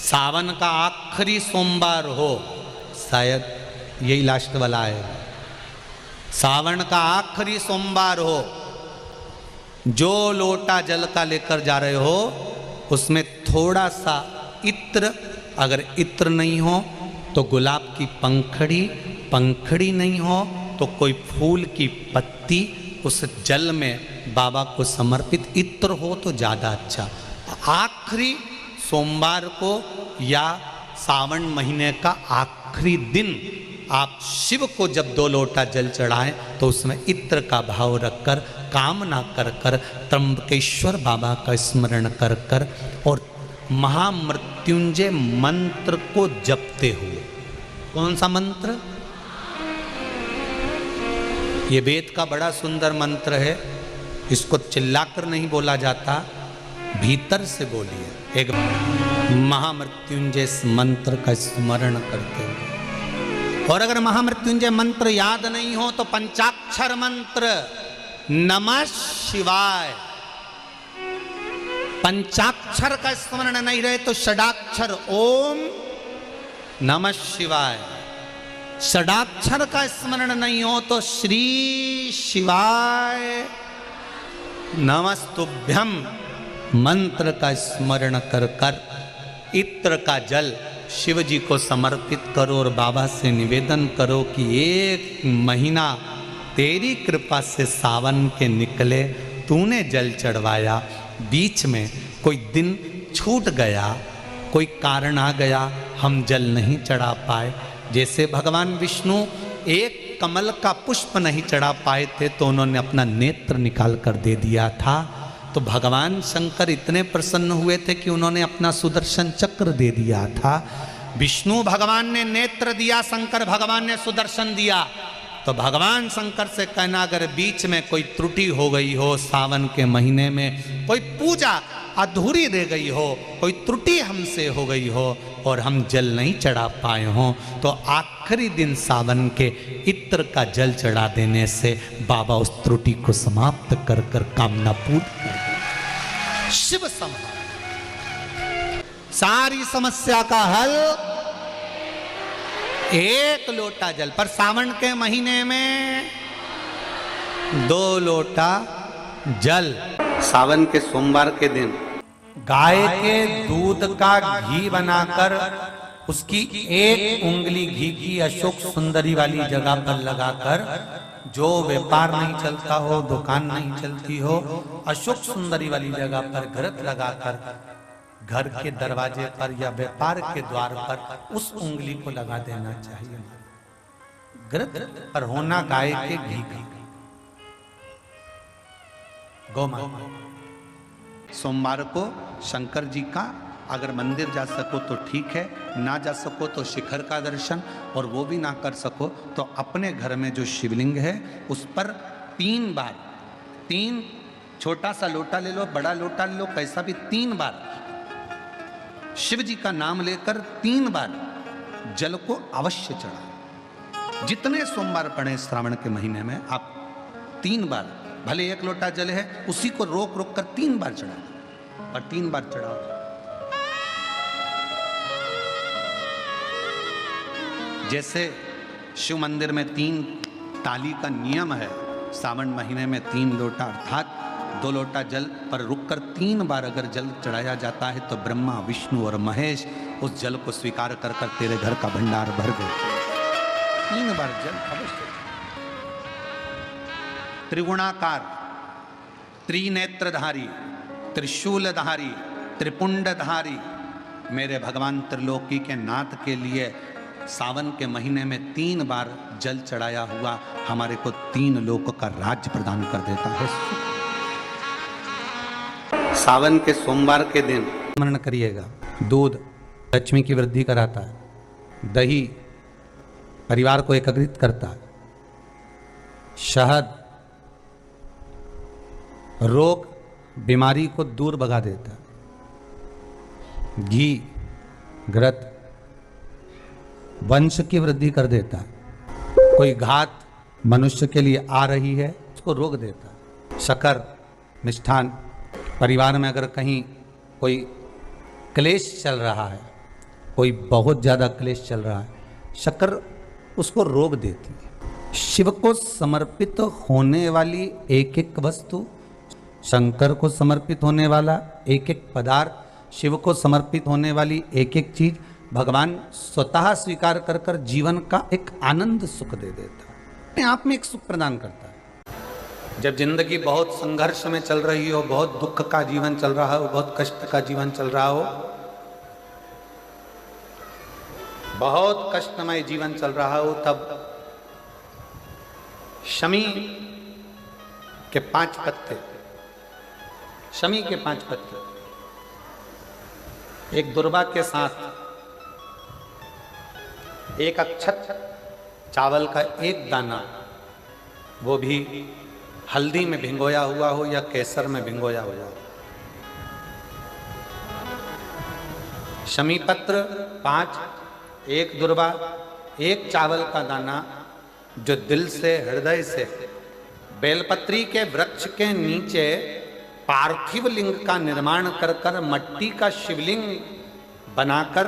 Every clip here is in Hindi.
सावन का आखिरी सोमवार हो, शायद यही लास्ट वाला है, सावन का आखिरी सोमवार हो, जो लोटा जल का लेकर जा रहे हो उसमें थोड़ा सा इत्र, अगर इत्र नहीं हो तो गुलाब की पंखड़ी, पंखड़ी नहीं हो तो कोई फूल की पत्ती उस जल में बाबा को समर्पित, इत्र हो तो ज़्यादा अच्छा। आखिरी सोमवार को या सावन महीने का आखिरी दिन आप शिव को जब 2 लोटा जल चढ़ाएं तो उसमें इत्र का भाव रखकर, कामना कर कर, त्र्यंबकेश्वर बाबा का स्मरण कर कर और महामृत्युंजय मंत्र को जपते हुए। कौन सा मंत्र? ये वेद का बड़ा सुंदर मंत्र है, इसको चिल्लाकर नहीं बोला जाता, भीतर से बोलिए। एक महामृत्युंजय मंत्र का स्मरण करते हुए, और अगर महामृत्युंजय मंत्र याद नहीं हो तो पंचाक्षर मंत्र नमः शिवाय, पंचाक्षर का स्मरण नहीं रहे तो षडाक्षर ओम नमः शिवाय, षडाक्षर का स्मरण नहीं हो तो श्री शिवाय नमस्तुभ्यम मंत्र का स्मरण कर कर इत्र का जल शिव जी को समर्पित करो और बाबा से निवेदन करो कि 1 महीना तेरी कृपा से सावन के निकले, तूने जल चढ़वाया, बीच में कोई दिन छूट गया, कोई कारण आ गया, हम जल नहीं चढ़ा पाए। जैसे भगवान विष्णु एक कमल का पुष्प नहीं चढ़ा पाए थे तो उन्होंने अपना नेत्र निकाल कर दे दिया था, तो भगवान शंकर इतने प्रसन्न हुए थे कि उन्होंने अपना सुदर्शन चक्र दे दिया था। विष्णु भगवान ने नेत्र दिया, शंकर भगवान ने सुदर्शन दिया। तो भगवान शंकर से कहना, अगर बीच में कोई त्रुटि हो गई हो, सावन के महीने में कोई पूजा अधूरी रह गई हो, कोई त्रुटि हमसे हो गई हो और हम जल नहीं चढ़ा पाए हों, तो आखिरी दिन सावन के इत्र का जल चढ़ा देने से बाबा उस त्रुटि को समाप्त कर कर कामना पूर्ण कर दें। शिव समाप्त, सारी समस्या का हल 1 लोटा जल, पर सावन के महीने में 2 लोटा जल। सावन के सोमवार के दिन गाय के दूध का घी बनाकर उसकी 1 उंगली घी की अशोक सुंदरी वाली जगह पर लगाकर, जो व्यापार नहीं चलता हो, दुकान नहीं चलती हो, अशोक सुंदरी वाली जगह पर घृत लगाकर घर के दरवाजे पर या व्यापार के द्वार पर उस उंगली को लगा देना चाहिए। घृत पर होना गाय के घी का, गौमाता। सोमवार को शंकर जी का अगर मंदिर जा सको तो ठीक है, ना जा सको तो शिखर का दर्शन, और वो भी ना कर सको तो अपने घर में जो शिवलिंग है उस पर 3 बार, 3 छोटा सा लोटा ले लो, बड़ा लोटा ले लो, कैसा भी 3 बार शिव जी का नाम लेकर 3 बार जल को अवश्य चढ़ाएं। जितने सोमवार पड़े श्रावण के महीने में आप 3 बार, भले 1 लोटा जल है उसी को रोक रोक कर 3 बार चढ़ाओ, और 3 बार चढ़ाओ। जैसे शिव मंदिर में 3 ताली का नियम है, सावन महीने में 3 लोटा अर्थात 2 लोटा जल पर रुककर 3 बार अगर जल चढ़ाया जाता है तो ब्रह्मा, विष्णु और महेश उस जल को स्वीकार कर कर तेरे घर का भंडार भर देते। 3 बार जल अवश्य। त्रिगुणाकार, त्रिनेत्रधारी, त्रिशूलधारी, त्रिपुंडधारी मेरे भगवान त्रिलोकी के नाथ के लिए सावन के महीने में 3 बार जल चढ़ाया हुआ हमारे को 3 लोक का राज्य प्रदान कर देता है। सावन के सोमवार के दिन स्मरण करिएगा, दूध लक्ष्मी की वृद्धि कराता है, दही परिवार को एकत्रित करता है, शहद रोग बीमारी को दूर भगा देता है, घी घृत वंश की वृद्धि कर देता है, कोई घात मनुष्य के लिए आ रही है उसको रोक देता है, शक्कर मिष्ठान परिवार में अगर कहीं कोई क्लेश चल रहा है कोई बहुत ज़्यादा क्लेश चल रहा है, शक्कर उसको रोक देती है। शिव को समर्पित होने वाली एक एक वस्तु, शंकर को समर्पित होने वाला एक एक पदार्थ, शिव को समर्पित होने वाली एक एक चीज भगवान स्वतः स्वीकार कर कर जीवन का एक आनंद सुख दे देता है, अपने आप में एक सुख प्रदान करता है। जब जिंदगी बहुत संघर्ष में चल रही हो, बहुत दुख का जीवन चल रहा हो, बहुत कष्ट का जीवन चल रहा हो, बहुत कष्टमय जीवन चल रहा हो, तब शमी के 5 पत्ते, शमी के 5 पत्ते, एक दुर्वा के साथ एक अक्षत चावल का एक दाना, वो भी हल्दी में भिंगोया हुआ हो या केसर में भिंगोया हुआ हो, शमी पत्र 5, एक दुर्वा, एक चावल का दाना, जो दिल से हृदय से बेलपत्री के वृक्ष के नीचे पार्थिव लिंग का निर्माण कर कर मट्टी का शिवलिंग बनाकर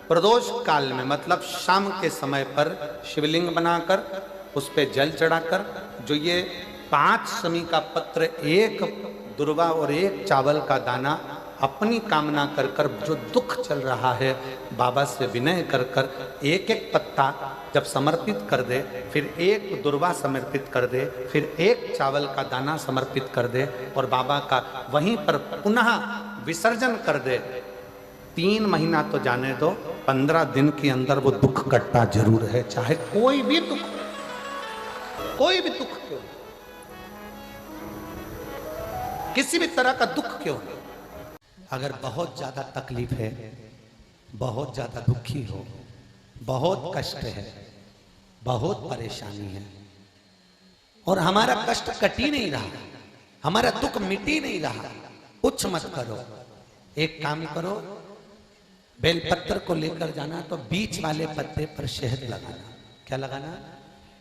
प्रदोष काल में, मतलब शाम के समय पर शिवलिंग बनाकर उस पे जल चढ़ाकर, जो ये 5 शमी का पत्र, एक दुर्वा और एक चावल का दाना, अपनी कामना कर कर जो दुख चल रहा है बाबा से विनय कर कर एक एक पत्ता जब समर्पित कर दे, फिर एक दुर्वा समर्पित कर दे, फिर एक चावल का दाना समर्पित कर दे और बाबा का वहीं पर पुनः विसर्जन कर दे, 3 महीना तो जाने दो, 15 दिन के अंदर वो दुख कटता जरूर है, चाहे कोई भी दुख, कोई भी दुख क्यों, किसी भी तरह का दुख क्यों नहीं। अगर बहुत ज्यादा तकलीफ है, बहुत ज्यादा दुखी हो, बहुत कष्ट है, बहुत परेशानी है और हमारा कष्ट कट ही नहीं रहा, हमारा दुख मिट ही नहीं रहा, कुछ मत करो, एक काम करो, बेलपत्र को लेकर जाना तो बीच वाले पत्ते पर शहद लगाना। क्या लगाना?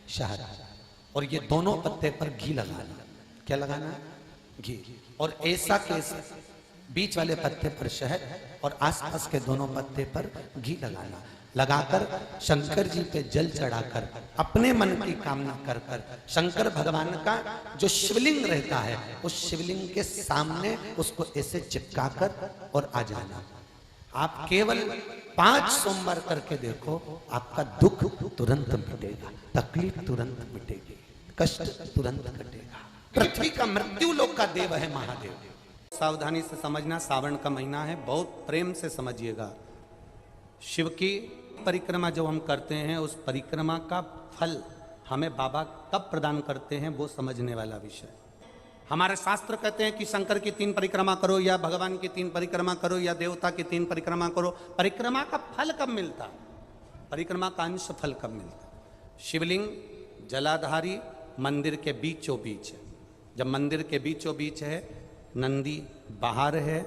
शहद। और ये दोनों पत्ते पर घी लगाना। क्या लगाना? घी। और ऐसा कैसे? बीच वाले पत्ते पर शहद और आसपास के दोनों पत्ते पर घी लगाना। लगाकर शंकर जी पे जल चढ़ाकर अपने मन की कामना कर कर शंकर भगवान का जो शिवलिंग रहता है उस शिवलिंग के सामने उसको ऐसे चिपका कर और आ जाना। आप केवल 5 सोमवार करके देखो, आपका दुख तुरंत मिटेगा, तकलीफ तुरंत मिटेगी, कष्ट तुरंत कटेगा। पृथ्वी का मृत्यु लोक का देव है महादेव। सावधानी से समझना, सावन का महीना है, बहुत प्रेम से समझिएगा। शिव की परिक्रमा जो हम करते हैं उस परिक्रमा का फल हमें बाबा कब प्रदान करते हैं वो समझने वाला विषय। हमारे शास्त्र कहते हैं कि शंकर की 3 परिक्रमा करो या भगवान की 3 परिक्रमा करो या देवता की 3 परिक्रमा करो। परिक्रमा का फल कब मिलता? परिक्रमा का अंश फल कब मिलता? शिवलिंग जलाधारी मंदिर के बीचों बीच है। जब मंदिर के बीचों बीच है, नंदी बाहर है,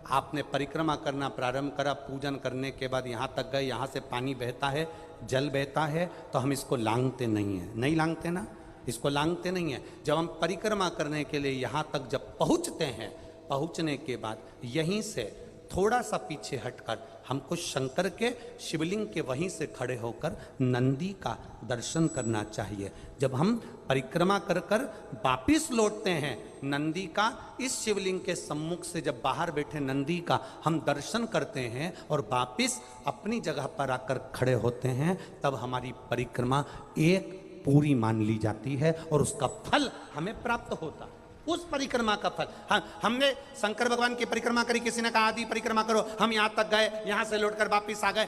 आपने परिक्रमा करना प्रारंभ करा, पूजन करने के बाद यहाँ तक गए, यहाँ से पानी बहता है, जल बहता है, तो हम इसको लांघते नहीं हैं। नहीं लांघते ना, इसको लांघते नहीं है। जब हम परिक्रमा करने के लिए यहाँ तक जब पहुँचते हैं, पहुँचने के बाद यहीं से थोड़ा सा पीछे हटकर हमको शंकर के शिवलिंग के वहीं से खड़े होकर नंदी का दर्शन करना चाहिए। जब हम परिक्रमा कर कर वापिस लौटते हैं, नंदी का इस शिवलिंग के सम्मुख से जब बाहर बैठे नंदी का हम दर्शन करते हैं और वापिस अपनी जगह पर आकर खड़े होते हैं, तब हमारी परिक्रमा एक पूरी मान ली जाती है और उसका फल हमें प्राप्त होता है। उस परिक्रमा का फल, हाँ, हमने शंकर भगवान की परिक्रमा करी, किसी ने कहा आदि परिक्रमा करो, हम यहाँ तक गए, यहाँ से लौटकर वापिस आ गए।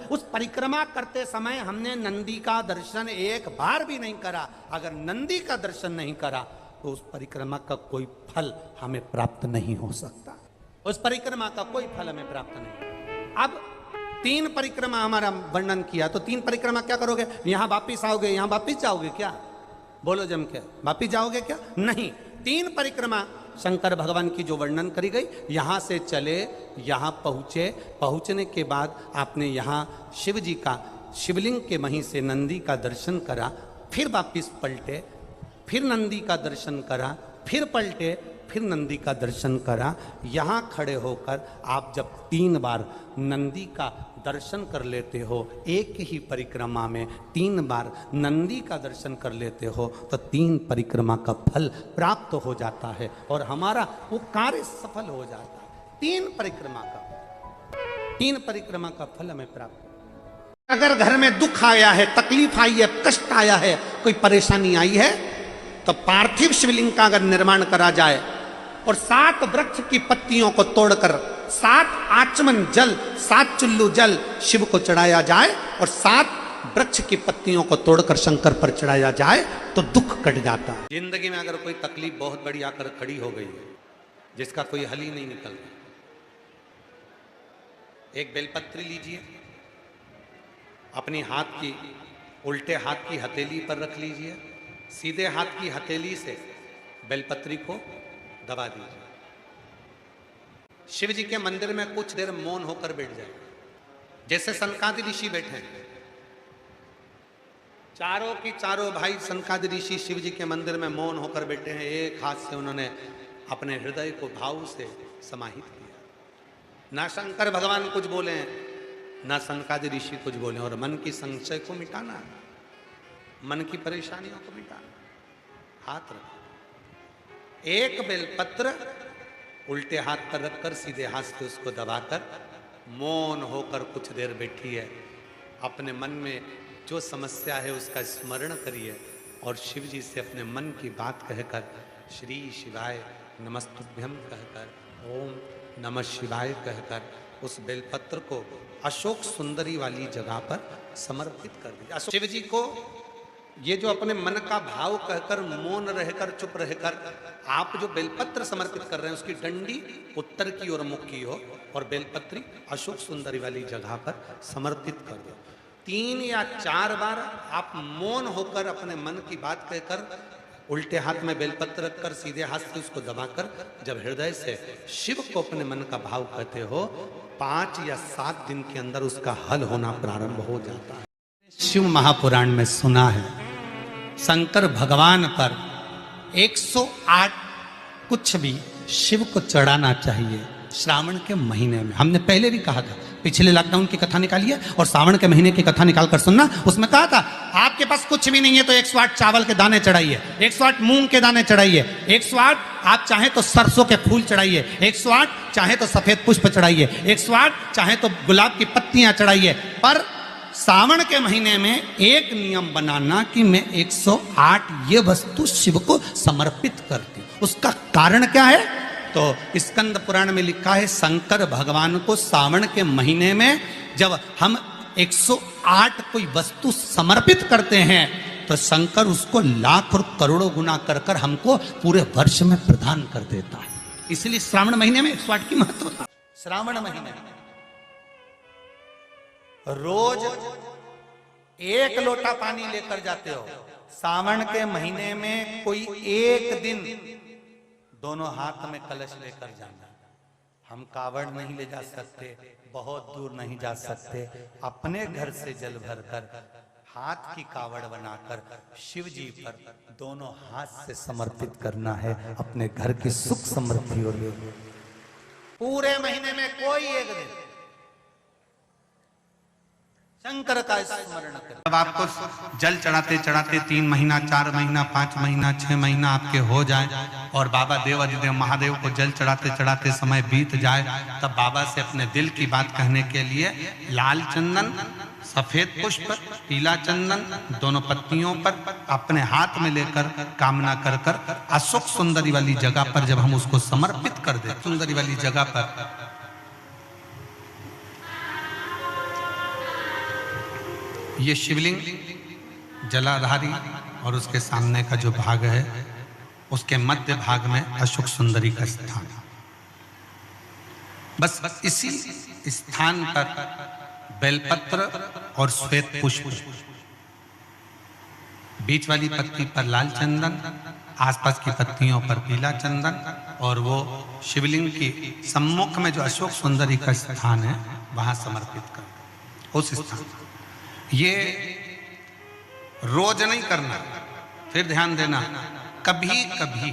उस परिक्रमा करते समय हमने नंदी का दर्शन एक बार भी नहीं करा। अगर नंदी का दर्शन नहीं करा तो उस परिक्रमा का कोई फल हमें प्राप्त नहीं हो सकता। उस परिक्रमा का कोई फल हमें प्राप्त नहीं। अब 3 परिक्रमा हमारा वर्णन किया, तो 3 परिक्रमा क्या करोगे? यहाँ वापिस आओगे, यहाँ वापिस जाओगे क्या? बोलो जम के, वापिस जाओगे क्या? नहीं। 3 परिक्रमा शंकर भगवान की जो वर्णन करी गई, यहाँ से चले, यहाँ पहुँचे, पहुँचने के बाद आपने यहाँ शिव जी का शिवलिंग के वहीं से नंदी का दर्शन करा, फिर वापिस पलटे, फिर नंदी का दर्शन करा, फिर पलटे, फिर नंदी का दर्शन करा। यहाँ खड़े होकर आप जब 3 बार नंदी का दर्शन कर लेते हो, एक ही परिक्रमा में 3 बार नंदी का दर्शन कर लेते हो, तो 3 परिक्रमा का फल प्राप्त हो जाता है और हमारा वो कार्य सफल हो जाता है। 3 परिक्रमा का फल हमें प्राप्त। अगर घर में दुख आया है, तकलीफ आई है, कष्ट आया है, कोई परेशानी आई है, तो पार्थिव शिवलिंग का अगर निर्माण करा जाए और 7 वृक्ष की पत्तियों को तोड़कर 7 आचमन जल, 7 चुल्लू जल शिव को चढ़ाया जाए और 7 वृक्ष की पत्तियों को तोड़कर शंकर पर चढ़ाया जाए तो दुख कट जाता है। जिंदगी में अगर कोई तकलीफ बहुत बड़ी आकर खड़ी हो गई है, जिसका कोई हल ही नहीं निकल रहा, एक बेलपत्री लीजिए, अपनी हाथ की उल्टे हाथ की हथेली पर रख लीजिए, सीधे हाथ की हथेली से बेलपत्री को दबा दीजिए। शिव जी के मंदिर में कुछ देर मौन होकर बैठ जाए, जैसे सनकादि ऋषि बैठे हैं। चारों की चारों भाई सनकादि ऋषि शिव जी के मंदिर में मौन होकर बैठे हैं। एक हाथ से उन्होंने अपने हृदय को भाव से समाहित किया। ना शंकर भगवान कुछ बोले हैं, ना सनकादि ऋषि कुछ बोले, और मन की संशय को मिटाना, मन की परेशानियों को मिटाना। हाथ रखो, एक बेलपत्र उल्टे हाथ पर रखकर सीधे हाथ से उसको दबाकर मौन होकर कुछ देर बैठी है। अपने मन में जो समस्या है उसका स्मरण करिए और शिव जी से अपने मन की बात कहकर श्री शिवाय नमस्तुभ्यम कहकर, ओम नमः शिवाय कहकर उस बेलपत्र को अशोक सुंदरी वाली जगह पर समर्पित कर दिया। शिव जी को ये जो अपने मन का भाव कहकर मौन रहकर चुप रहकर आप जो बेलपत्र समर्पित कर रहे हैं, उसकी डंडी उत्तर की ओर मुख की हो और बेलपत्री अशोक सुंदरी वाली जगह पर समर्पित कर दो। 3 या 4 बार आप मौन होकर अपने मन की बात कहकर उल्टे हाथ में बेलपत्र रखकर सीधे हाथ से उसको दबाकर जब हृदय से शिव को अपने मन का भाव कहते हो, 5 या 7 दिन के अंदर उसका हल होना प्रारंभ हो जाता है। शिव महापुराण में सुना है शंकर भगवान पर 108 कुछ भी शिव को चढ़ाना चाहिए श्रावण के महीने में। हमने पहले भी कहा था, पिछले लॉकडाउन की कथा निकाली है और सावन के महीने की कथा निकाल कर सुनना। उसमें कहा था आपके पास कुछ भी नहीं है तो 108 चावल के दाने चढ़ाइए, 108 मूंग के दाने चढ़ाइए, 108 आप चाहे तो सरसों के फूल चढ़ाइए, 108 चाहे तो सफेद पुष्प चढ़ाइए, 108 चाहे तो गुलाब की पत्तियां चढ़ाइए। पर सावन के महीने में एक नियम बनाना कि मैं 108 ये वस्तु शिव को समर्पित करती हूं। उसका कारण क्या है? तो स्कंद पुराण में लिखा है शंकर भगवान को सावन के महीने में जब हम 108 कोई वस्तु समर्पित करते हैं तो शंकर उसको लाख और करोड़ों गुना कर कर हमको पूरे वर्ष में प्रदान कर देता है। इसलिए श्रावण महीने में 108 की महत्वता। श्रावण महीने में रोज 1 लोटा पानी लेकर जाते हो, सावन के महीने में कोई एक दिन दोनों हाथ में कलश लेकर जाना। हम कावड़ नहीं ले जा सकते, बहुत दूर नहीं जा सकते, अपने घर से जल भरकर हाथ की कावड़ बनाकर शिव जी पर दोनों हाथ से समर्पित करना है। अपने घर की सुख समृद्धि और पूरे महीने में कोई एक दिन शंकर का स्मरण करें। जब आपको जल चढ़ाते चढ़ाते 3 महीना, 4 महीना, 5 महीना, 6 महीना आपके हो जाए और बाबा देव अधिदेव महादेव को जल चढ़ाते चढ़ाते समय बीत जाए, तब बाबा से अपने दिल की बात कहने के लिए लाल चंदन, सफेद पुष्प, पीला चंदन दोनों पत्तियों पर अपने हाथ में लेकर कामना कर कर अशोक सुंदरी वाली जगह पर जब हम उसको समर्पित कर दे, सुंदरी वाली जगह पर ये शिवलिंग जलाधारी और उसके सामने का जो भाग है उसके मध्य भाग में अशोक सुंदरी का स्थान। बस इसी स्थान पर बेलपत्र और श्वेत पुष्प, बीच वाली पत्ती पर लाल चंदन, आसपास की पत्तियों पर पीला चंदन और वो शिवलिंग की सम्मुख में जो अशोक सुंदरी का स्थान है वहां समर्पित कर। उस स्थान ये रोज नहीं करना, फिर ध्यान देना, कभी कभी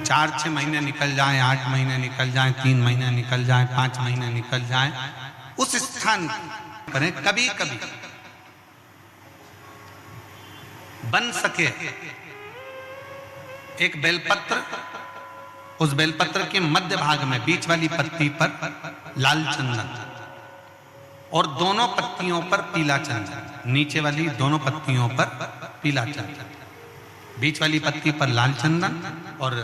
4-6 महीने निकल जाएं, 8 महीने निकल जाएं, 3 महीने निकल जाएं, 5 महीने निकल जाएं, उस स्थान करें। कभी कभी बन सके एक बेलपत्र, उस बेलपत्र के मध्य भाग में बीच वाली पत्ती पर लाल चंदन और दोनों पत्तियों पर पीला चंदन, नीचे वाली दोनों पत्तियों पर पीला चंदन, बीच वाली पत्ती पर लाल चंदन और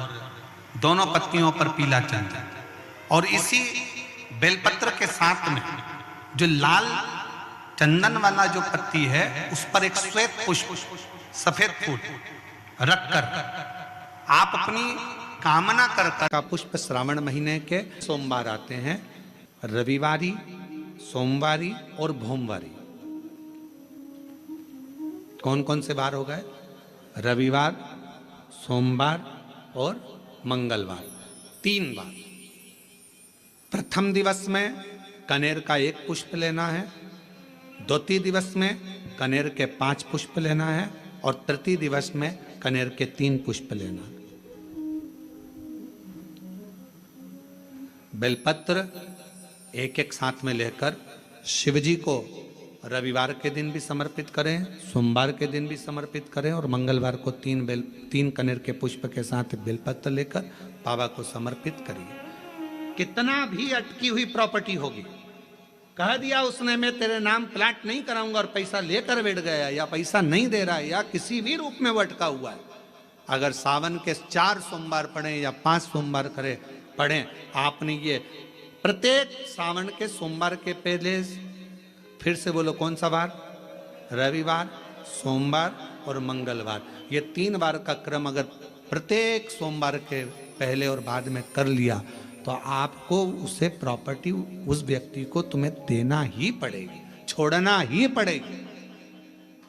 दोनों पत्तियों पर पीला चंदन। और इसी बेलपत्र के साथ में जो लाल चंदन वाला जो पत्ती है उस पर एक श्वेत पुष्प, सफेद फूल रखकर आप अपनी कामना कर का पुष्प श्रावण महीने के सोमवार आते हैं, रविवारी, सोमवारी और भोमवारी। कौन कौन से बार हो गए? रविवार, सोमवार और मंगलवार, 3 बार। प्रथम दिवस में कनेर का 1 पुष्प लेना है, द्वितीय दिवस में कनेर के 5 पुष्प लेना है और तृतीय दिवस में कनेर के 3 पुष्प लेना है। बेलपत्र एक एक साथ में लेकर शिव जी को रविवार के दिन भी समर्पित करें, सोमवार के दिन भी समर्पित करें और मंगलवार को 3 कनेर के पुष्प के साथ बेलपत्र लेकर बाबा को समर्पित करिए। कितना भी अटकी हुई प्रॉपर्टी होगी, कह दिया उसने मैं तेरे नाम प्लाट नहीं कराऊंगा और पैसा लेकर बैठ गया या पैसा नहीं दे रहा है या किसी भी रूप में वो अटका हुआ है, अगर सावन के 4 सोमवार पढ़े या 5 सोमवार पढ़े, आपने ये प्रत्येक सावन के सोमवार के पहले, फिर से बोलो कौन सा बार? रविवार, सोमवार और मंगलवार, ये 3 बार का क्रम अगर प्रत्येक सोमवार के पहले और बाद में कर लिया तो आपको उसे प्रॉपर्टी उस व्यक्ति को तुम्हें देना ही पड़ेगी, छोड़ना ही पड़ेगी।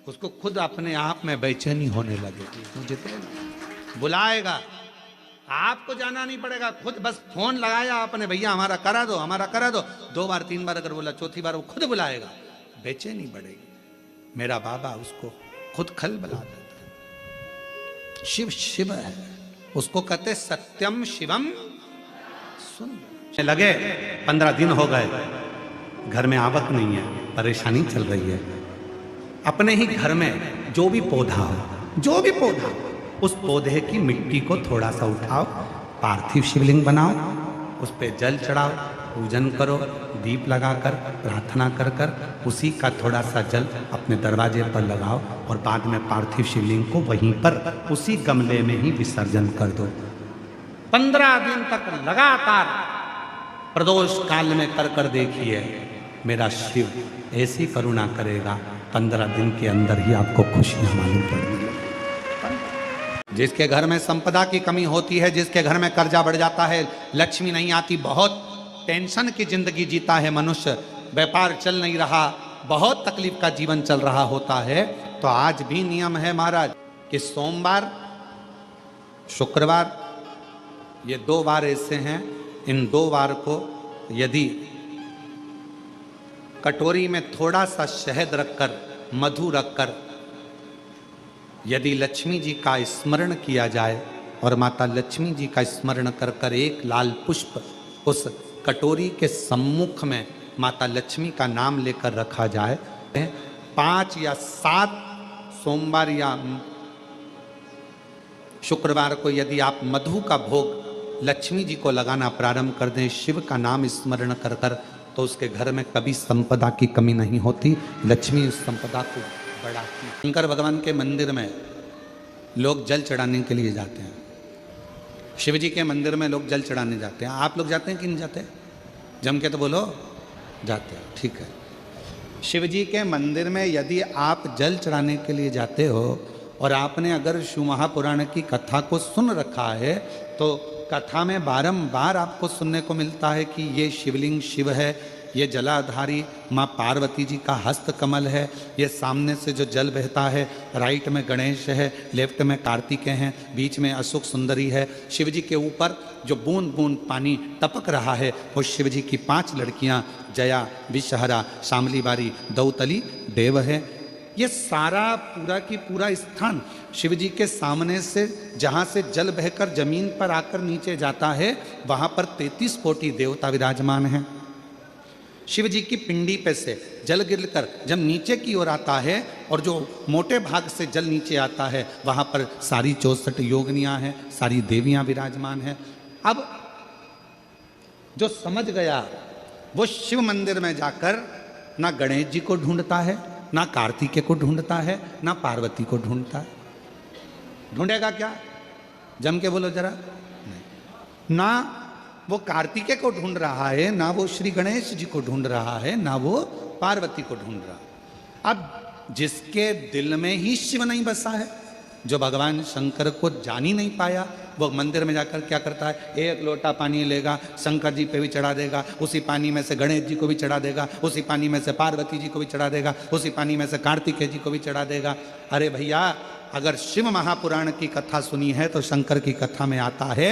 उसको खुद अपने आप में बेचैनी होने लगेगी, मुझे बुलाएगा, आपको जाना नहीं पड़ेगा, खुद बस फोन लगाया आपने, भैया हमारा करा दो, हमारा करा दो, 2 बार 3 बार अगर बोला, चौथी बार वो खुद बुलाएगा, बेचैनी बढ़ेगी। मेरा बाबा उसको खुद खल बुला देता है। शिव शिव है, उसको कहते सत्यम शिवम। सुन लगे 15 दिन हो गए, घर में आवक नहीं है, परेशानी चल रही है, अपने ही घर में जो भी पौधा हो, जो भी पौधा, उस पौधे की मिट्टी को थोड़ा सा उठाओ, पार्थिव शिवलिंग बनाओ, उस पे जल चढ़ाओ, पूजन करो, दीप लगाकर प्रार्थना कर कर उसी का थोड़ा सा जल अपने दरवाजे पर लगाओ और बाद में पार्थिव शिवलिंग को वहीं पर उसी गमले में ही विसर्जन कर दो। 15 दिन तक लगातार प्रदोष काल में कर कर देखिए, मेरा शिव ऐसी करुणा करेगा, 15 दिन के अंदर ही आपको खुशियां मालूम पड़ेंगी। जिसके घर में संपदा की कमी होती है, जिसके घर में कर्जा बढ़ जाता है, लक्ष्मी नहीं आती, बहुत टेंशन की जिंदगी जीता है मनुष्य, व्यापार चल नहीं रहा, बहुत तकलीफ का जीवन चल रहा होता है, तो आज भी नियम है महाराज कि सोमवार, शुक्रवार, ये 2 बार ऐसे हैं, इन 2 बार को यदि कटोरी में थोड़ा सा शहद रखकर, मधु रखकर यदि लक्ष्मी जी का स्मरण किया जाए और माता लक्ष्मी जी का स्मरण कर कर 1 लाल पुष्प उस कटोरी के सम्मुख में माता लक्ष्मी का नाम लेकर रखा जाए, 5 या 7 सोमवार या शुक्रवार को यदि आप मधु का भोग लक्ष्मी जी को लगाना प्रारंभ कर दें, शिव का नाम स्मरण कर कर, तो उसके घर में कभी संपदा की कमी नहीं होती, लक्ष्मी उस संपदा को बढ़ाती। शंकर भगवान के मंदिर में लोग जल चढ़ाने के लिए जाते हैं, शिव जी के मंदिर में लोग जल चढ़ाने जाते हैं। आप लोग जाते हैं कि नहीं जाते? जम के तो बोलो, जाते हैं, ठीक है। शिव जी के मंदिर में यदि आप जल चढ़ाने के लिए जाते हो और आपने अगर शिव महापुराण की कथा को सुन रखा है, तो कथा में बारंबार आपको सुनने को मिलता है कि ये शिवलिंग शिव है, ये जलाधारी माँ पार्वती जी का हस्त कमल है, ये सामने से जो जल बहता है, राइट में गणेश है, लेफ्ट में कार्तिकेय हैं, बीच में अशोक सुंदरी है, शिव जी के ऊपर जो बूंद बूंद पानी टपक रहा है वो शिव जी की 5 लड़कियां, जया, विषहरा, शामली बारी, दौतली, देव है, ये सारा पूरा की पूरा स्थान शिव जी के सामने से जहाँ से जल बहकर जमीन पर आकर नीचे जाता है, वहाँ पर 33 कोटि देवता विराजमान हैं। शिव जी की पिंडी पे से जल गिरकर जब नीचे की ओर आता है और जो मोटे भाग से जल नीचे आता है, वहाँ पर सारी 64 योगिनियाँ हैं, सारी देवियाँ विराजमान हैं। अब जो समझ गया वो शिव मंदिर में जाकर ना गणेश जी को ढूंढता है, ना कार्तिकेय को ढूंढता है, ना पार्वती को ढूंढता है। ढूंढेगा क्या? जम के बोलो जरा। नहीं, ना वो कार्तिकेय को ढूंढ रहा है, ना वो श्री गणेश जी को ढूंढ रहा है, ना वो पार्वती को ढूंढ रहा है। अब जिसके दिल में ही शिव नहीं बसा है, जो भगवान शंकर को जान ही नहीं पाया, वो मंदिर में जाकर क्या करता है? एक लोटा पानी लेगा, शंकर जी पे भी चढ़ा देगा, उसी पानी में से गणेश जी को भी चढ़ा देगा, उसी पानी में से पार्वती जी को भी चढ़ा देगा, उसी पानी में से कार्तिकेय जी को भी चढ़ा देगा। अरे भैया, अगर शिव महापुराण की कथा सुनी है तो शंकर की कथा में आता है,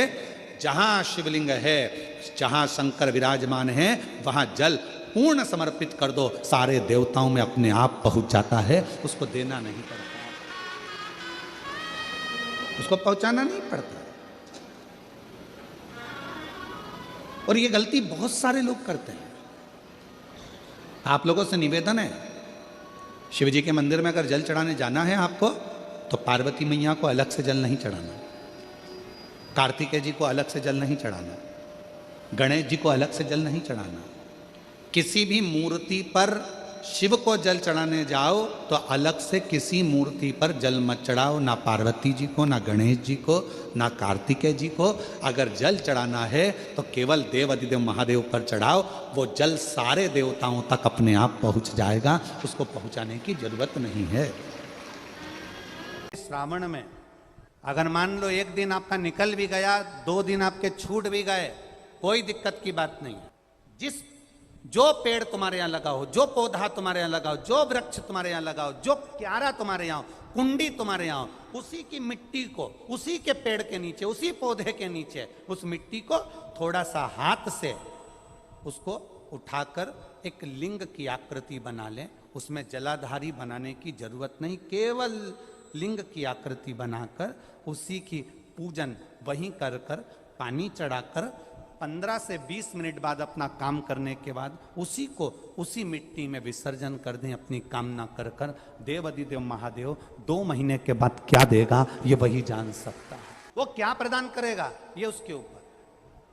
जहाँ शिवलिंग है, जहाँ शंकर विराजमान है, वहाँ जल पूर्ण समर्पित कर दो, सारे देवताओं में अपने आप पहुँच जाता है। उसको देना नहीं पड़ता, उसको पहुँचाना नहीं पड़ता। और ये गलती बहुत सारे लोग करते हैं। आप लोगों से निवेदन है, शिव जी के मंदिर में अगर जल चढ़ाने जाना है आपको, तो पार्वती मैया को अलग से जल नहीं चढ़ाना, कार्तिकेय जी को अलग से जल नहीं चढ़ाना, गणेश जी को अलग से जल नहीं चढ़ाना। किसी भी मूर्ति पर शिव को जल चढ़ाने जाओ तो अलग से किसी मूर्ति पर जल मत चढ़ाओ, ना पार्वती जी को, ना गणेश जी को, ना कार्तिकेय जी को। अगर जल चढ़ाना है तो केवल देव अधिदेव महादेव पर चढ़ाओ, वो जल सारे देवताओं तक अपने आप पहुंच जाएगा, उसको पहुंचाने की जरूरत नहीं है। श्रावण में अगर मान लो एक दिन आपका निकल भी गया, 2 दिन आपके छूट भी गए, कोई दिक्कत की बात नहीं है। जो पेड़ तुम्हारे यहाँ लगाओ, जो पौधा तुम्हारे यहाँ लगाओ, जो वृक्ष तुम्हारे यहाँ लगाओ, जो क्यारा तुम्हारे यहाँ, कुंडी तुम्हारे यहाँ, उसी की मिट्टी को, उसी के पेड़ के नीचे, उसी पौधे के नीचे, उस मिट्टी को थोड़ा सा हाथ से उसको उठाकर एक लिंग की आकृति बना लें। उसमें जलाधारी बनाने की जरूरत नहीं, केवल लिंग की आकृति बनाकर उसी की पूजन वहीं कर कर पानी चढ़ाकर 15 से 20 मिनट बाद अपना काम करने के बाद उसी को उसी मिट्टी में विसर्जन कर दें, अपनी कामना कर कर। देव अधिदेव महादेव 2 महीने के बाद क्या देगा ये वही जान सकता है। वो क्या प्रदान करेगा ये उसके ऊपर।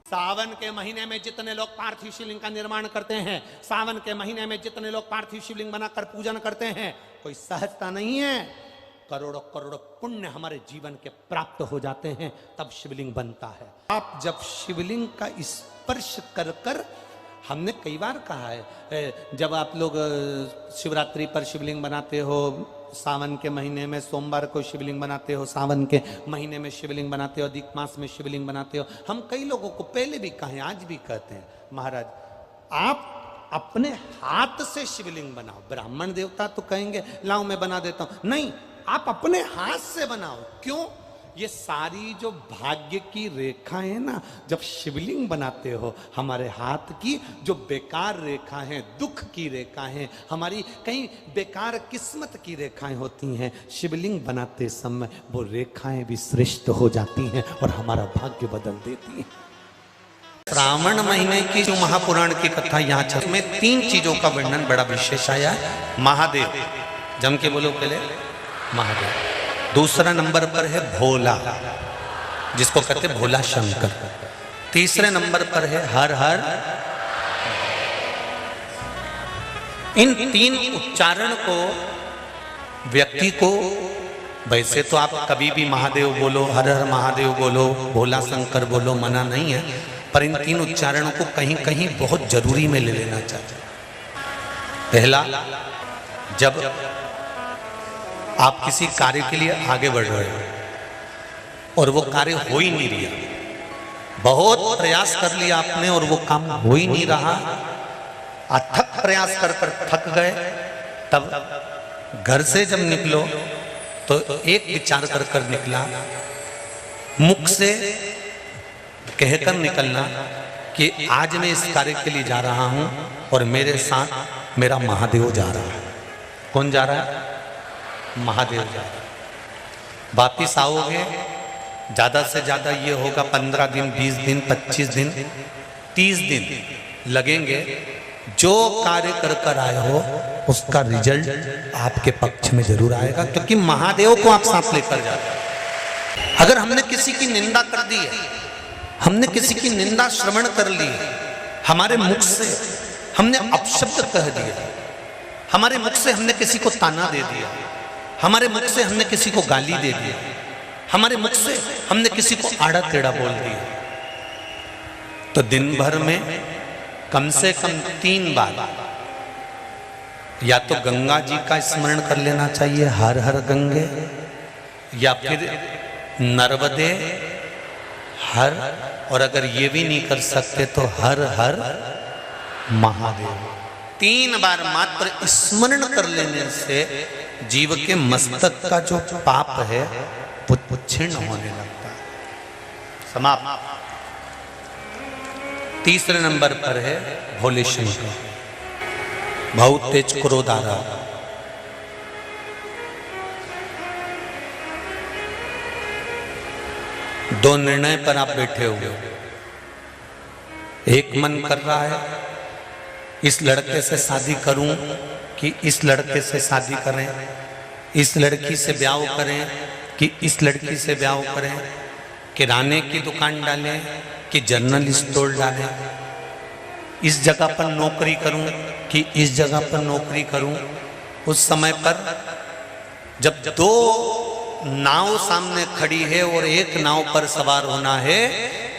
सावन के महीने में जितने लोग पार्थिव शिवलिंग का निर्माण करते हैं, सावन के महीने में जितने लोग पार्थिव शिवलिंग बनाकर पूजन करते हैं, कोई सहजता नहीं है। करोड़ों करोड़ों पुण्य हमारे जीवन के प्राप्त हो जाते हैं, तब शिवलिंग बनता है। आप जब शिवलिंग का स्पर्श कर कर, हमने कई बार कहा है, जब आप लोग शिवरात्रि पर शिवलिंग बनाते हो, सावन के महीने में सोमवार को शिवलिंग बनाते हो, सावन के महीने में शिवलिंग बनाते हो, अधिक मास में शिवलिंग बनाते हो, हम कई लोगों को पहले भी कहे, आज भी कहते हैं, महाराज आप अपने हाथ से शिवलिंग बनाओ। ब्राह्मण देवता तो कहेंगे लाओ मैं बना देता हूं, नहीं, आप अपने हाथ से बनाओ। क्यों? ये सारी जो भाग्य की रेखा है ना, जब शिवलिंग बनाते हो, हमारे हाथ की जो बेकार रेखा है, दुख की रेखा है, हमारी कहीं बेकार किस्मत की रेखाएं होती हैं, शिवलिंग बनाते समय वो रेखाएं भी श्रेष्ठ हो जाती हैं और हमारा भाग्य बदल देती हैं। श्रावण महीने की जो महापुराण की कथा यहाँ चल में 3 चीजों का वर्णन बड़ा विशेष आया है। महादेव, जम के बोलो पहले, महादेव। दूसरा नंबर पर है भोला, जिसको कहते हैं भोला शंकर। तीसरे नंबर पर है हर हर। इन 3 उच्चारण को व्यक्ति को, वैसे तो आप कभी भी महादेव बोलो, हर हर महादेव बोलो, भोला शंकर बोलो, मना नहीं है, पर इन 3 उच्चारणों को कहीं कहीं बहुत जरूरी में ले लेना चाहिए। पहला, जब आप किसी कार्य के लिए आगे बढ़ रहे हो और वो कार्य हो ही नहीं रहा, बहुत प्रयास कर लिया आपने और वो काम हो ही नहीं रहा, अथक प्रयास कर कर थक गए, तब घर से जब निकलो तो एक विचार कर कर निकला, मुख से कहकर निकलना कि आज मैं इस कार्य के लिए जा रहा हूं और मेरे साथ मेरा महादेव जा रहा है। कौन जा रहा है? महादेव जा रहे, वापिस आओगे ज़्यादा से ज़्यादा ये होगा 15 दिन, 20 दिन, 25 दिन, 30 दिन लगेंगे। जो कार्य कर कर आए हो उसका रिजल्ट आपके पक्ष में जरूर आएगा, क्योंकि महादेव को आप साथ लेकर जाते हैं। अगर हमने किसी की निंदा कर दी है, हमने किसी की निंदा श्रवण कर ली है, हमारे मुख से हमने अपशब्द कह दिया, हमारे मुख से हमने किसी को ताना दे दिया, हमारे मुख से हमने किसी को गाली दे दिया, हमारे मुख से हमने किसी को आड़ा टेढ़ा बोल दिया, तो दिन भर में कम से कम 3 बार या तो गंगा जी का स्मरण कर लेना चाहिए, हर हर गंगे, या फिर नर्मदे हर, और अगर ये भी नहीं कर सकते तो हर हर महादेव। 3 बार मात्र स्मरण कर लेने से जीव के मस्तक का जो पाप है वो क्षीण होने लगता है। समाप्त। तीसरे नंबर पर है भोले शंकर, बहुत तेज क्रोध आ रहा। दो निर्णय पर आप बैठे हुए हो, एक मन कर रहा है इस लड़के से शादी करूं कि इस लड़के से शादी करें, इस लड़की से ब्याह करें कि इस लड़की से ब्याह करें, किराने की दुकान डालें कि जनरल स्टोर डालें, इस जगह पर नौकरी करूं कि इस जगह पर नौकरी करूं। उस समय पर जब 2 नाव सामने खड़ी है और एक नाव पर सवार होना है,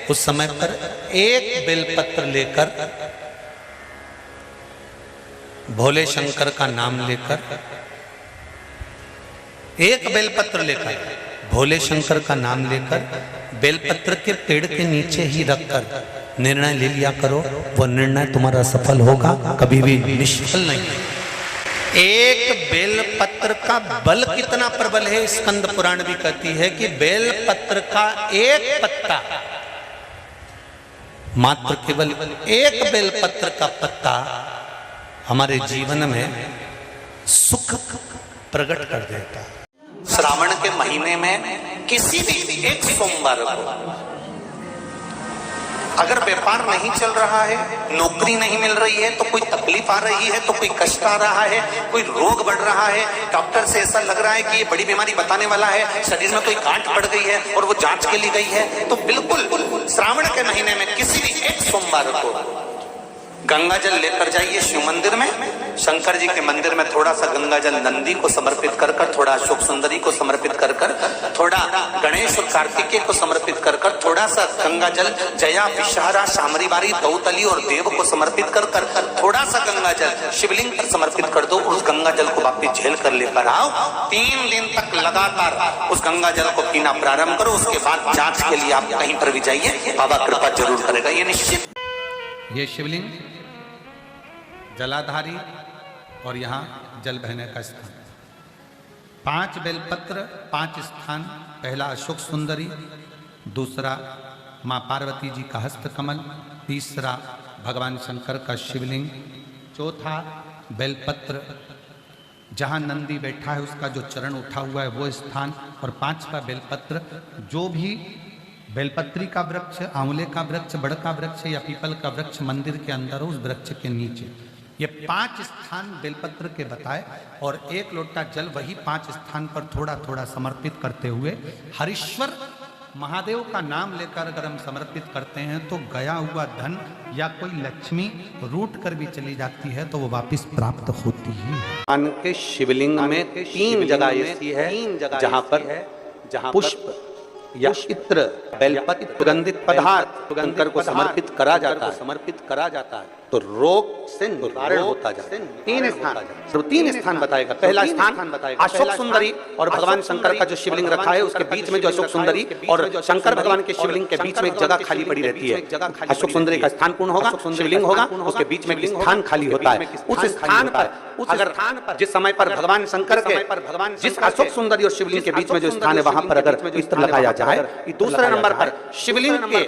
उस समय पर एक बेलपत्र लेकर, भोले शंकर का नाम लेकर, एक बेलपत्र लेकर, भोले शंकर का नाम लेकर, बेलपत्र के पेड़ के नीचे ही रखकर निर्णय ले लिया करो। वो निर्णय तुम्हारा सफल होगा, कभी भी निष्फल नहीं। एक बेलपत्र का बल कितना प्रबल है, स्कंद पुराण भी कहती है कि बेलपत्र का एक पत्ता, मात्र केवल एक बेलपत्र का पत्ता हमारे जीवन में सुख प्रकट कर देता है। श्रावण के महीने में किसी भी एक सोमवार को अगर व्यापार नहीं चल रहा है, नौकरी नहीं मिल रही है, तो कोई तकलीफ आ रही है, तो कोई कष्ट आ रहा है, कोई रोग बढ़ रहा है, डॉक्टर से ऐसा लग रहा है कि ये बड़ी बीमारी बताने वाला है, शरीर में कोई गांठ पड़ गई है और वो जांच के लिए गई है, तो बिल्कुल श्रावण के महीने में किसी भी एक सोमवार को गंगा जल लेकर जाइए शिव मंदिर में, शंकर जी के मंदिर में थोड़ा सा गंगा जल नंदी को समर्पित कर कर, थोड़ा अशोक सुंदरी को समर्पित कर कर, थोड़ा गणेश और कार्तिकेय को समर्पित कर कर, थोड़ा सा गंगा जल जया, विषहरा, शामरीबारी, दौतली और देव को समर्पित कर कर, थोड़ा सा गंगा जल शिवलिंग पर समर्पित कर दो। उस गंगा जल को वापिस झेल कर लेकर आओ। 3 दिन तक लगातार उस गंगा जल को पीना प्रारंभ करो। उसके बाद जांच के लिए आप कहीं पर भी जाइए, बाबा कृपा जरूर करेगा, ये निश्चित। ये शिवलिंग जलाधारी और यहाँ जल बहने का स्थान, 5 बेलपत्र, 5 स्थान। पहला अशोक सुंदरी, दूसरा माँ पार्वती जी का हस्तकमल, तीसरा भगवान शंकर का शिवलिंग, चौथा बेलपत्र जहाँ नंदी बैठा है उसका जो चरण उठा हुआ है वो स्थान, और 5वां बेलपत्र। जो भी बेलपत्री का वृक्ष, आंवले का वृक्ष, बड़ का वृक्ष या पीपल का वृक्ष मंदिर के अंदर हो, उस वृक्ष के नीचे ये 5 स्थान बेलपत्र के बताए, और 1 लोटा जल वही 5 स्थान पर थोड़ा थोड़ा समर्पित करते हुए हरीश्वर महादेव का नाम लेकर अगर हम समर्पित करते हैं तो गया हुआ धन या कोई लक्ष्मी रूट कर भी चली जाती है तो वो वापस प्राप्त होती है। भगवान के शिवलिंग में 3 जगह ऐसी है जहाँ पुष्प या इत्र, बेलपत्र, सुगंधित पदार्थ शंकर को समर्पित करा जाता है तो रोग से निवारण होता जाता है। 3 स्थान बताएगा। पहला स्थान अशोक सुंदरी और भगवान शंकर का जो शिवलिंग रखा है उसके बीच में जो अशोक सुंदरी और शंकर भगवान के शिवलिंग के बीच में एक जगह खाली पड़ी रहती है। अशोक सुंदरी का स्थान पूर्ण होगा, शिवलिंग होगा, उसके बीच में एक स्थान खाली होता है। उस स्थान पर अगर जिस समय पर भगवान शंकर के जिस अशोक सुंदरी और शिवलिंग के बीच में जो स्थान है वहां पर अगर इत्र लगाया जाए, दूसरे नंबर पर शिवलिंग के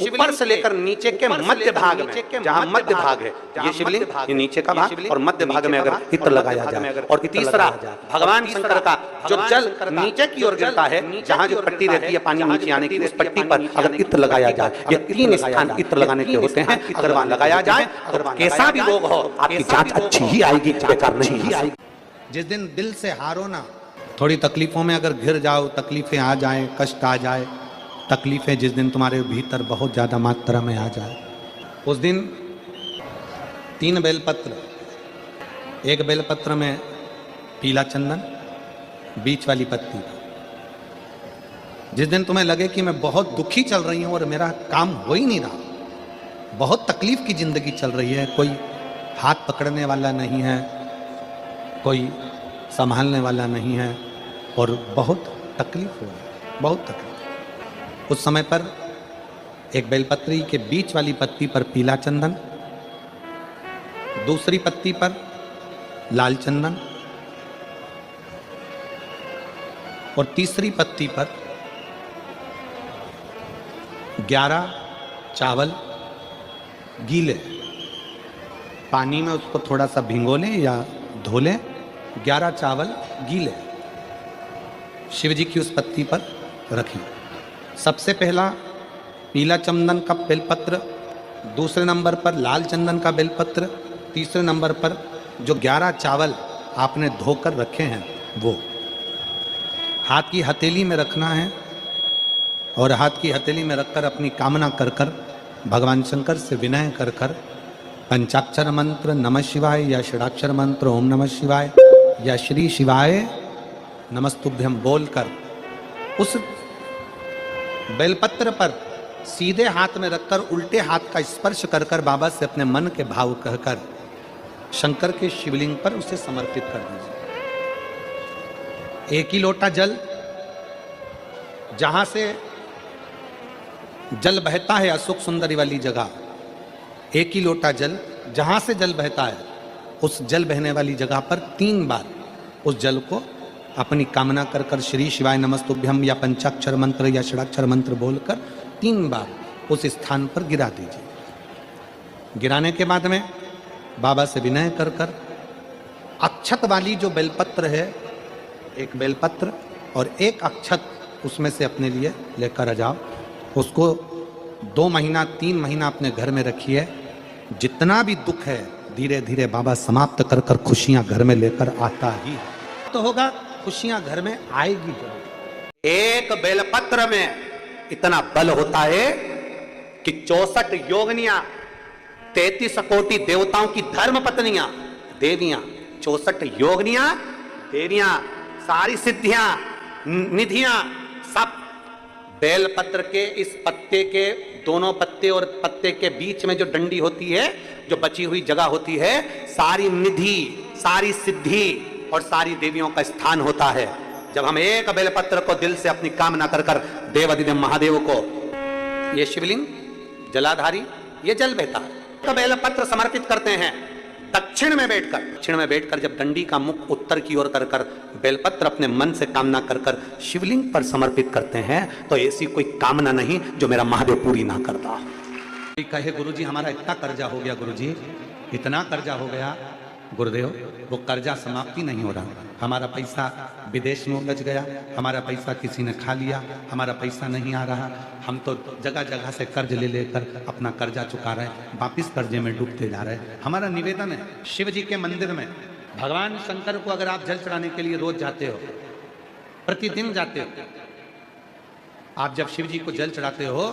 ऊपर से लेकर नीचे के मध्य भाग में, जहाँ मध्य भाग है ये शिवलिंग, ये नीचे का भाग, और मध्य भाग में अगर इत्र लगाया जाए, और तीसरा भगवान शंकर का जो जल नीचे की ओर गिरता है, जहाँ जो पट्टी रहती है पानी नीचे आने की, उस पट्टी पर अगर इत्र लगाया जाए, ये 3 स्थान इत्र लगाने के होते हैं, अगर वहां लगाया जाए तो कैसा भी रोग हो आपकी जांच अच्छी ही आएगी, बेकार नहीं आएगी। जिस दिन दिल से हारो ना, थोड़ी तकलीफों में अगर घिर जाओ, तकलीफें आ जाए, कष्ट आ जाए, तकलीफें जिस दिन तुम्हारे भीतर बहुत ज़्यादा मात्रा में आ जाए, उस दिन 3 बेलपत्र, एक बेलपत्र में पीला चंदन, बीच वाली पत्ती। जिस दिन तुम्हें लगे कि मैं बहुत दुखी चल रही हूँ और मेरा काम हो ही नहीं रहा, बहुत तकलीफ की जिंदगी चल रही है, कोई हाथ पकड़ने वाला नहीं है, कोई संभालने वाला नहीं है, और बहुत तकलीफ हो रही है, बहुत तकलीफ। उस समय पर एक बेलपत्री के बीच वाली पत्ती पर पीला चंदन, दूसरी पत्ती पर लाल चंदन, और तीसरी पत्ती पर 11 चावल गीले, पानी में उसको थोड़ा सा भिगो लें या धो लें, 11 चावल गीले शिव जी की उस पत्ती पर रखें। सबसे पहला पीला चंदन का बेलपत्र, दूसरे नंबर पर लाल चंदन का बेलपत्र, तीसरे नंबर पर जो 11 चावल आपने धोकर रखे हैं वो हाथ की हथेली में रखना है, और हाथ की हथेली में रखकर अपनी कामना कर कर भगवान शंकर से विनय कर कर पंचाक्षर मंत्र नमः शिवाय या षडाक्षर मंत्र ओम नमः शिवाय या श्री शिवाय नमस्तुभ्यम बोलकर उस बेलपत्र पर सीधे हाथ में रखकर उल्टे हाथ का स्पर्श कर कर बाबा से अपने मन के भाव कहकर शंकर के शिवलिंग पर उसे समर्पित कर दीजिए। एक ही लोटा जल, जहां से जल बहता है अशोक सुंदरी वाली जगह, एक ही लोटा जल, जहां से जल बहता है उस जल बहने वाली जगह पर 3 बार उस जल को अपनी कामना कर कर श्री शिवाय नमस्तुभ्यम या पंचाक्षर मंत्र या षडाक्षर मंत्र बोलकर 3 बार उस स्थान पर गिरा दीजिए। गिराने के बाद में बाबा से विनय कर कर अक्षत वाली जो बेलपत्र है, एक बेलपत्र और एक अक्षत उसमें से अपने लिए लेकर आ जाओ। उसको 2 महीना 3 महीना अपने घर में रखिए। जितना भी दुख है धीरे धीरे बाबा समाप्त कर कर खुशियां घर में लेकर आता ही तो होगा, खुशियां घर में आएगी जरूर। एक बेलपत्र में इतना बल होता है कि 64 योगनियां, 33 कोटि देवताओं की धर्म पत्नियां, देवियां, 64 योगनियां, देवियां, सारी सिद्धियां, निधियां, सब बेलपत्र के इस पत्ते के दोनों पत्ते और पत्ते के बीच में जो डंडी होती है, जो बची हुई जगह होती है, सारी निधि, सारी सिद्धि और सारी देवियों का स्थान होता है। जब हम एक बेलपत्र को दिल से अपनी कामना कर कर देवाधिदेव महादेव को, ये शिवलिंग जलाधारी, ये जल बहता है, बेलपत्र समर्पित करते हैं दक्षिण में बैठकर जब डंडी का मुख उत्तर की ओर कर कर बेलपत्र अपने मन से कामना कर कर शिवलिंग पर समर्पित करते हैं, तो ऐसी कोई कामना नहीं जो मेरा महादेव पूरी ना करता। कहे गुरुजी हमारा इतना कर्जा हो गया, गुरुजी इतना कर्जा हो गया, गुरुदेव वो कर्जा समाप्ति नहीं हो रहा, हमारा पैसा विदेश में उलझ गया, हमारा पैसा किसी ने खा लिया, हमारा पैसा नहीं आ रहा, हम तो जगह जगह से कर्ज ले लेकर अपना कर्जा चुका रहे हैं, वापिस कर्जे में डूबते जा रहे हैं। हमारा निवेदन है शिव जी के मंदिर में भगवान शंकर को अगर आप जल चढ़ाने के लिए रोज जाते हो, प्रतिदिन जाते हो, आप जब शिव जी को जल चढ़ाते हो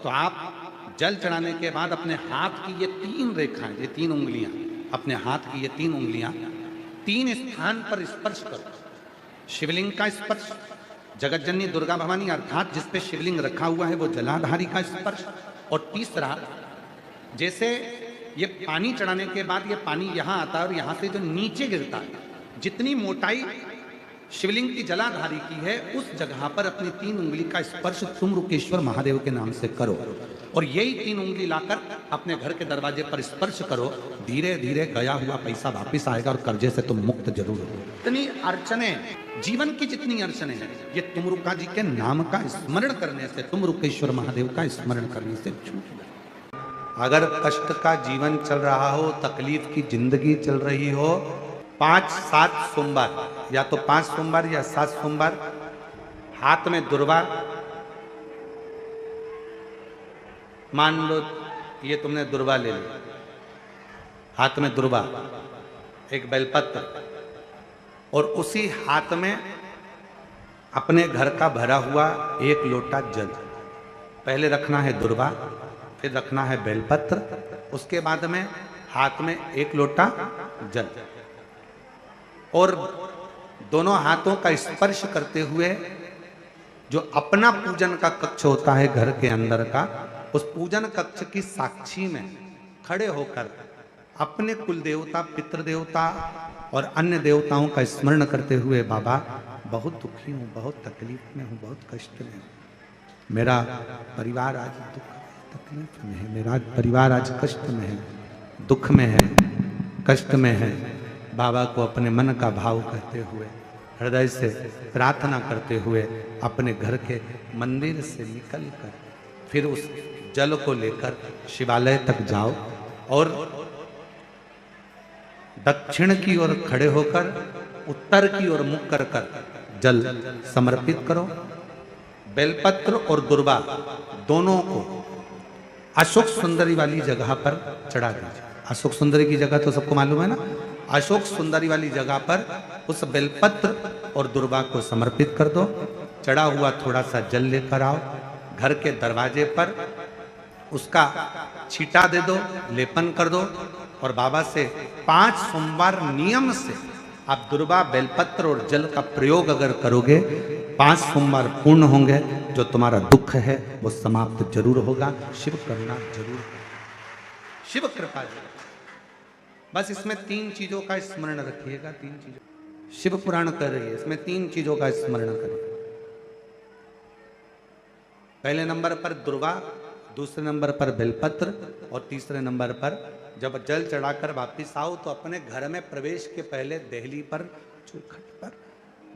तो आप जल चढ़ाने के बाद अपने हाथ की ये 3 रेखाएं, ये 3 उंगलियां, अपने हाथ की ये 3 उंगलियां 3 स्थान पर स्पर्श करो। शिवलिंग का स्पर्श, जगत जननी दुर्गा भवानी अर्थात जिस पे शिवलिंग रखा हुआ है वो जलाधारी का स्पर्श, और तीसरा जैसे ये पानी चढ़ाने के बाद ये पानी यहाँ आता है और यहाँ से जो नीचे गिरता है, जितनी मोटाई शिवलिंग की जलाधारी की है उस जगह पर अपनी 3 उंगली का स्पर्श तुमरुकेश्वर महादेव के नाम से करो, और यही 3 उंगली लाकर अपने घर के दरवाजे पर स्पर्श करो, धीरे धीरे गया हुआ पैसा वापस आएगा और कर्जे से तुम मुक्त जरूर हो। इतनी अड़चने, जीवन की जितनी अड़चने हैं, ये तुमरुका जी के नाम का स्मरण करने से, तुमरुकेश्वर महादेव का स्मरण करने से छूट जाए। अगर कष्ट का जीवन चल रहा हो, तकलीफ की जिंदगी चल रही हो, 5-7 सोमवार, या तो 5 सोमवार या 7 सोमवार, हाथ में दुर्वा, मान लो ये तुमने दुर्वा ले ली, हाथ में दुर्वा, एक बेलपत्र, और उसी हाथ में अपने घर का भरा हुआ 1 लोटा जल। पहले रखना है दुर्वा, फिर रखना है बेलपत्र, उसके बाद में हाथ में 1 लोटा जल, और दोनों हाथों का स्पर्श करते हुए जो अपना पूजन का कक्ष होता है घर के अंदर का, उस पूजन कक्ष की साक्षी में खड़े होकर अपने कुल देवता, पितृ देवता और अन्य देवताओं का स्मरण करते हुए, बाबा बहुत दुखी हूँ, बहुत तकलीफ में हूँ, बहुत कष्ट में हूँ, मेरा परिवार आज दुख तकलीफ में है, मेरा परिवार आज कष्ट में है, दुख में है, कष्ट में है। बाबा को अपने मन का भाव कहते हुए, हृदय से प्रार्थना करते हुए अपने घर के मंदिर से निकलकर फिर उस जल को लेकर शिवालय तक जाओ और दक्षिण की ओर खड़े होकर उत्तर की ओर मुख कर जल समर्पित करो। बेलपत्र और दुर्वा दोनों को अशोक सुंदरी वाली जगह पर चढ़ा दीजिए। अशोक सुंदरी की जगह तो सबको मालूम है ना। अशोक सुंदरी वाली जगह पर उस बेलपत्र और दुर्वा को समर्पित कर दो। चढ़ा हुआ थोड़ा सा जल लेकर आओ, घर के दरवाजे पर उसका छींटा दे दो, लेपन कर दो, और बाबा से 5 सोमवार नियम से आप दुर्वा, बेलपत्र और जल का प्रयोग अगर करोगे, 5 सोमवार पूर्ण होंगे, जो तुम्हारा दुख है वो समाप्त जरूर होगा। शिव करुणा जरूर, शिव कृपा जरूर। बस इसमें 3 चीजों का स्मरण रखिएगा। 3 चीजों शिव पुराण कर रही है, इसमें 3 चीजों का स्मरण करिए। पहले नंबर पर दुर्वा, दूसरे नंबर पर बेलपत्र, और तीसरे नंबर पर जब जल चढ़ाकर वापिस आओ तो अपने घर में प्रवेश के पहले देहली पर, चौखट पर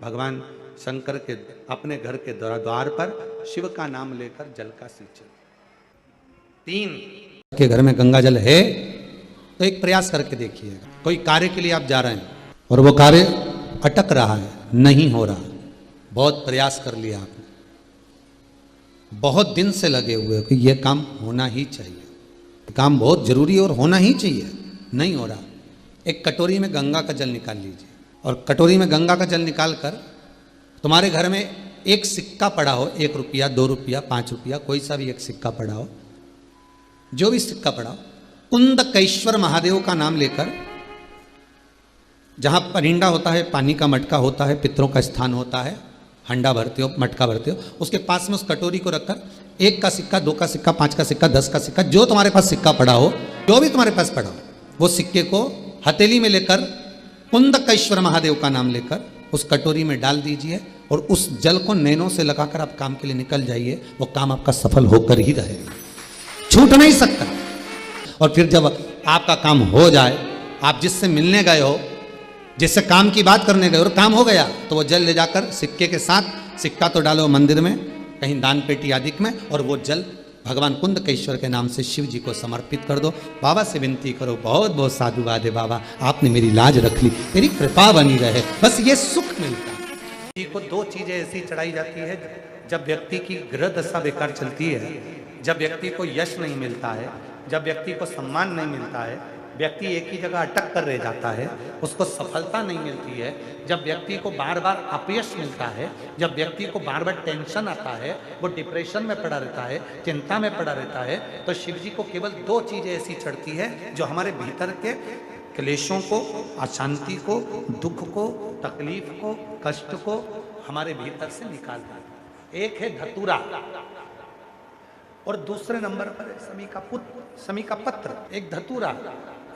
भगवान शंकर के अपने घर के द्वार पर शिव का नाम लेकर जल का सिंचन। 3 के घर में गंगा जल है तो एक प्रयास करके देखिएगा। कोई कार्य के लिए आप जा रहे हैं और वो कार्य अटक रहा है, नहीं हो रहा, बहुत प्रयास कर लिया आपने, बहुत दिन से लगे हुए कि ये काम होना ही चाहिए, काम बहुत जरूरी है और होना ही चाहिए, नहीं हो रहा। एक कटोरी में गंगा का जल निकाल लीजिए, और कटोरी में गंगा का जल निकाल कर तुम्हारे घर में एक सिक्का पड़ा हो, 1 रुपया, 2 रुपया, 5 रुपया, कोई सा भी एक सिक्का पड़ा हो, जो भी सिक्का पड़ा हो, कुंदकेश्वर महादेव का नाम लेकर, जहां परिंडा होता है, पानी का मटका होता है, पितरों का स्थान होता है, हंडा भरते हो, मटका भरते हो, उसके पास में उस कटोरी को रखकर 1 का सिक्का, 2 का सिक्का, 5 का सिक्का, 10 का सिक्का, जो तुम्हारे पास सिक्का पड़ा हो, जो भी तुम्हारे पास पड़ा हो, वो सिक्के को हथेली में लेकर कुंदकेश्वर महादेव का नाम लेकर उस कटोरी में डाल दीजिए, और उस जल को नैनों से लगाकर आप काम के लिए निकल जाइए। वो काम आपका सफल होकर ही रहेगा, छूट नहीं सकता। और फिर जब आपका काम हो जाए, आप जिससे मिलने गए हो, जिससे काम की बात करने गए और काम हो गया, तो वो जल ले जाकर सिक्के के साथ, सिक्का तो डालो मंदिर में, कहीं दान पेटी आदि में, और वो जल भगवान कुंदकेश्वर के नाम से शिव जी को समर्पित कर दो। बाबा से विनती करो, बहुत बहुत साधुवाद है बाबा, आपने मेरी लाज रख ली, तेरी कृपा बनी रहे, बस ये सुख मिलता है। जी को 2 चीजें ऐसी चढ़ाई जाती है जब व्यक्ति की गृह दशा बेकार चलती है, जब व्यक्ति को यश नहीं मिलता है, जब व्यक्ति को सम्मान नहीं मिलता है, व्यक्ति एक ही जगह अटक कर रह जाता है, उसको सफलता नहीं मिलती है, जब व्यक्ति को बार बार अपयश मिलता है, जब व्यक्ति को बार बार टेंशन आता है, वो डिप्रेशन में पड़ा रहता है, चिंता में पड़ा रहता है, तो शिव जी को केवल 2 चीजें ऐसी चढ़ती है जो हमारे भीतर के क्लेशों को, अशांति को, दुख को, तकलीफ को, कष्ट को हमारे भीतर से निकालता है। एक है धतूरा, और दूसरे नंबर पर समी का पत्र। एक धतूरा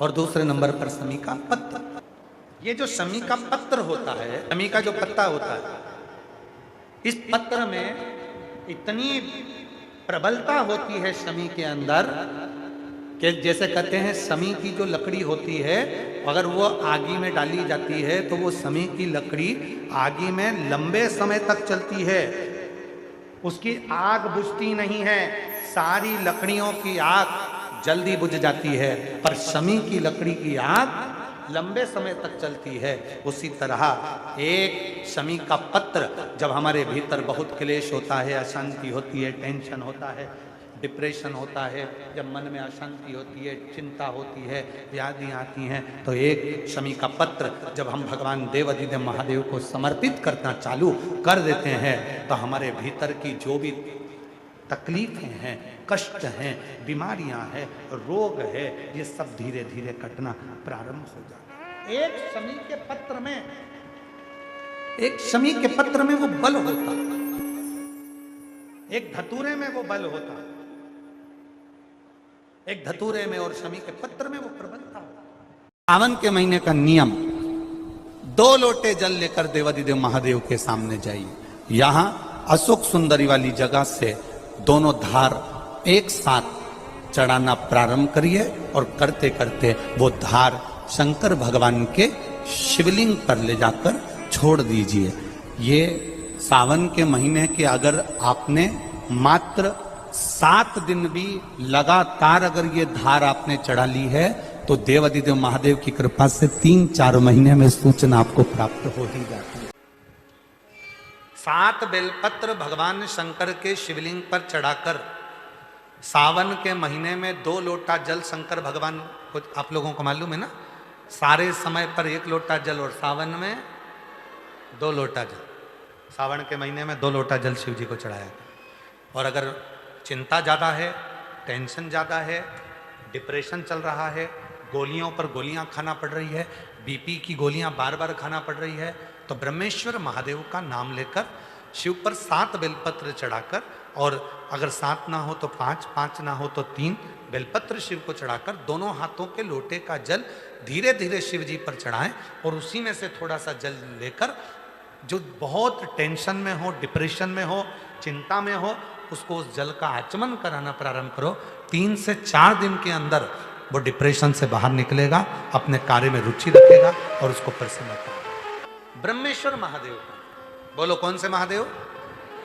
और दूसरे नंबर पर समी का पत्र। ये जो समी का पत्र होता है, समी का जो पत्ता होता है, इस पत्र में इतनी प्रबलता होती है शमी के अंदर, कि जैसे कहते हैं शमी की जो लकड़ी होती है अगर वो आगी में डाली जाती है तो वो शमी की लकड़ी आगी में लंबे समय तक चलती है, उसकी आग बुझती नहीं है। सारी लकड़ियों की आग जल्दी बुझ जाती है, पर शमी की लकड़ी की आग लंबे समय तक चलती है। उसी तरह एक शमी का पत्र जब हमारे भीतर बहुत क्लेश होता है, अशांति होती है, टेंशन होता है, डिप्रेशन होता है, जब मन में अशांति होती है, चिंता होती है, व्याधि आती हैं, तो एक शमी का पत्र जब हम भगवान देवाधिदेव महादेव को समर्पित करना चालू कर देते हैं तो हमारे भीतर की जो भी तकलीफें हैं, कष्ट हैं, बीमारियां हैं, रोग है, ये सब धीरे धीरे कटना प्रारंभ हो जाता है। एक शमी के पत्र में वो बल होता है, एक धतूरे में वो बल होता है, एक धतूरे में और शमी के पत्र में वो प्रबलता हो। सावन के महीने का नियम, 2 लोटे जल लेकर देवाधिदेव महादेव के सामने जाइए। यहां अशोक सुंदरी वाली जगह से दोनों धार एक साथ चढ़ाना प्रारंभ करिए और करते करते वो धार शंकर भगवान के शिवलिंग पर ले जाकर छोड़ दीजिए। ये सावन के महीने के अगर आपने मात्र 7 दिन भी लगातार अगर ये धार आपने चढ़ा ली है तो देवाधिदेव महादेव की कृपा से 3-4 महीने में सूचना आपको प्राप्त हो ही जाती है। 7 बेलपत्र भगवान शंकर के शिवलिंग पर चढ़ाकर सावन के महीने में 2 लोटा जल शंकर भगवान को, आप लोगों को मालूम है ना, सारे समय पर 1 लोटा जल और सावन में 2 लोटा जल। सावन के महीने में 2 लोटा जल शिव जी को चढ़ाया था। और अगर चिंता ज़्यादा है, टेंशन ज़्यादा है, डिप्रेशन चल रहा है, गोलियों पर गोलियां खाना पड़ रही है, बीपी की गोलियां बार बार खाना पड़ रही है, तो ब्रह्मेश्वर महादेव का नाम लेकर शिव पर 7 बेलपत्र चढ़ाकर, और अगर 7 ना हो तो 5, 5 ना हो तो 3 बेलपत्र शिव को चढ़ाकर दोनों हाथों के लोटे का जल धीरे धीरे शिव जी पर चढ़ाएं और उसी में से थोड़ा सा जल लेकर जो बहुत टेंशन में हो, डिप्रेशन में हो, चिंता में हो, उसको उस जल का आचमन कराना प्रारंभ करो। 3 से 4 दिन के अंदर वो डिप्रेशन से बाहर निकलेगा, अपने कार्य में रुचि रखेगा और उसको प्रसन्न करेगा। ब्रह्मेश्वर महादेव का बोलो, कौन से महादेव?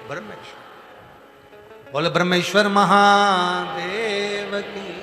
ब्रह्मेश्वर। बोलो ब्रह्मेश्वर महादेव की।